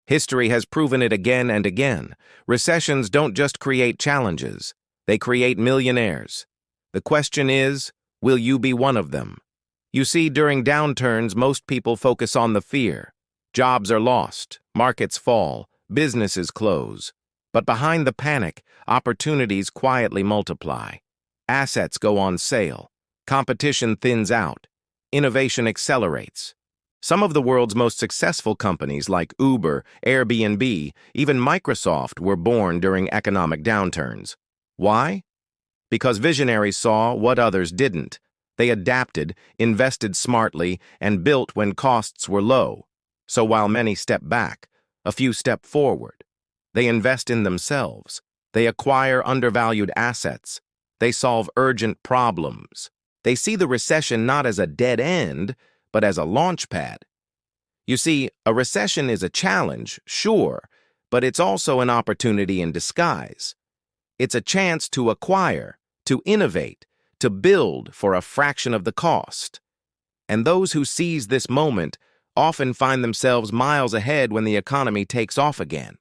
History has proven it again and again. Recessions don't just create challenges, they create millionaires. The question is, will you be one of them? You see, during downturns, most people focus on the fear. Jobs are lost, markets fall, businesses close. But behind the panic, opportunities quietly multiply. Assets go on sale. Competition thins out. Innovation accelerates. Some of the world's most successful companies like Uber, Airbnb, even Microsoft were born during economic downturns. Why? Because visionaries saw what others didn't. They adapted, invested smartly, and built when costs were low. So while many step back, a few step forward. They invest in themselves. They acquire undervalued assets. They solve urgent problems. They see the recession not as a dead end, but as a launch pad. You see, a recession is a challenge, sure, but it's also an opportunity in disguise. It's a chance to acquire, to innovate, to build for a fraction of the cost. And those who seize this moment often find themselves miles ahead when the economy takes off again.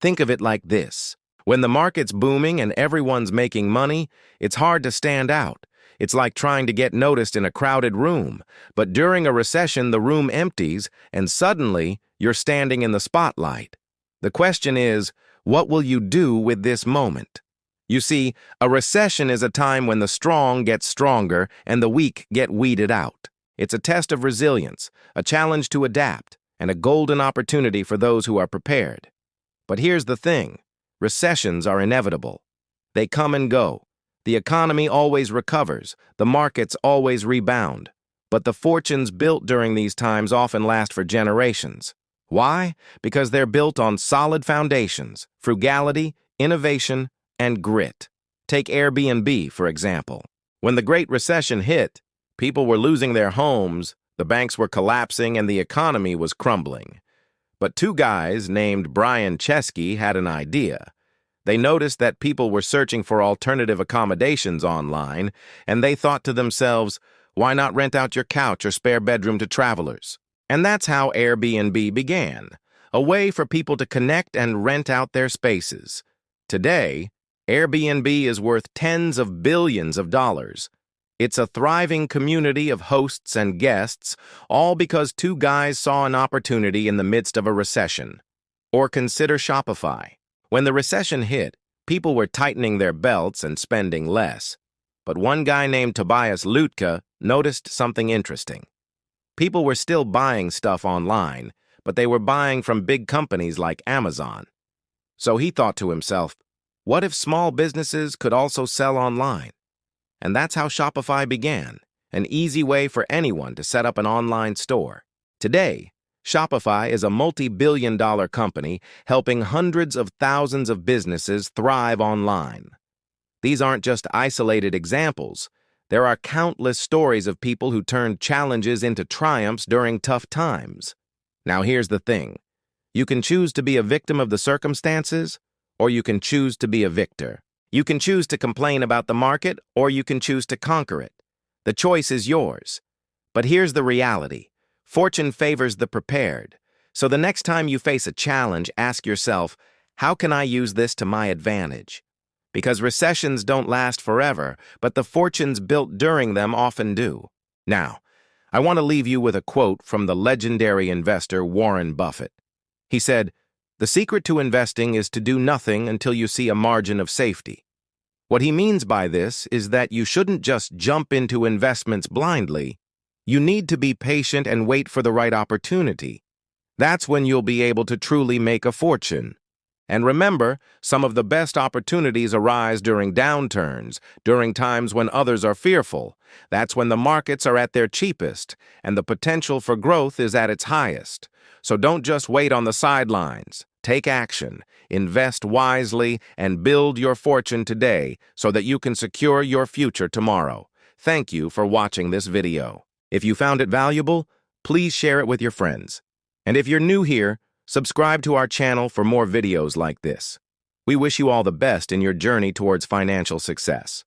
Think of it like this. When the market's booming and everyone's making money, it's hard to stand out. It's like trying to get noticed in a crowded room. But during a recession, the room empties, and suddenly, you're standing in the spotlight. The question is, what will you do with this moment? You see, a recession is a time when the strong get stronger and the weak get weeded out. It's a test of resilience, a challenge to adapt, and a golden opportunity for those who are prepared. But here's the thing. Recessions are inevitable. They come and go. The economy always recovers, the markets always rebound, but the fortunes built during these times often last for generations. Why? Because they're built on solid foundations, frugality, innovation, and grit. Take Airbnb, for example. When the Great Recession hit, people were losing their homes, the banks were collapsing, and the economy was crumbling. But two guys named Brian Chesky had an idea. They noticed that people were searching for alternative accommodations online, and they thought to themselves, why not rent out your couch or spare bedroom to travelers? And that's how Airbnb began, a way for people to connect and rent out their spaces. Today, Airbnb is worth tens of billions of dollars. It's a thriving community of hosts and guests, all because two guys saw an opportunity in the midst of a recession. Or consider Shopify. When the recession hit, people were tightening their belts and spending less. But one guy named Tobias Lütke noticed something interesting. People were still buying stuff online, but they were buying from big companies like Amazon. So he thought to himself, what if small businesses could also sell online? And that's how Shopify began, an easy way for anyone to set up an online store. Today, Shopify is a multi-billion-dollar company helping hundreds of thousands of businesses thrive online. These aren't just isolated examples. There are countless stories of people who turned challenges into triumphs during tough times. Now here's the thing. You can choose to be a victim of the circumstances, or you can choose to be a victor. You can choose to complain about the market, or you can choose to conquer it. The choice is yours. But here's the reality. Fortune favors the prepared. So the next time you face a challenge, ask yourself, how can I use this to my advantage? Because recessions don't last forever, but the fortunes built during them often do. Now, I want to leave you with a quote from the legendary investor Warren Buffett. He said, "The secret to investing is to do nothing until you see a margin of safety." What he means by this is that you shouldn't just jump into investments blindly. You need to be patient and wait for the right opportunity. That's when you'll be able to truly make a fortune. And remember, some of the best opportunities arise during downturns, during times when others are fearful. That's when the markets are at their cheapest, and the potential for growth is at its highest. So don't just wait on the sidelines. Take action, invest wisely, and build your fortune today so that you can secure your future tomorrow. Thank you for watching this video. If you found it valuable, please share it with your friends. And if you're new here, subscribe to our channel for more videos like this. We wish you all the best in your journey towards financial success.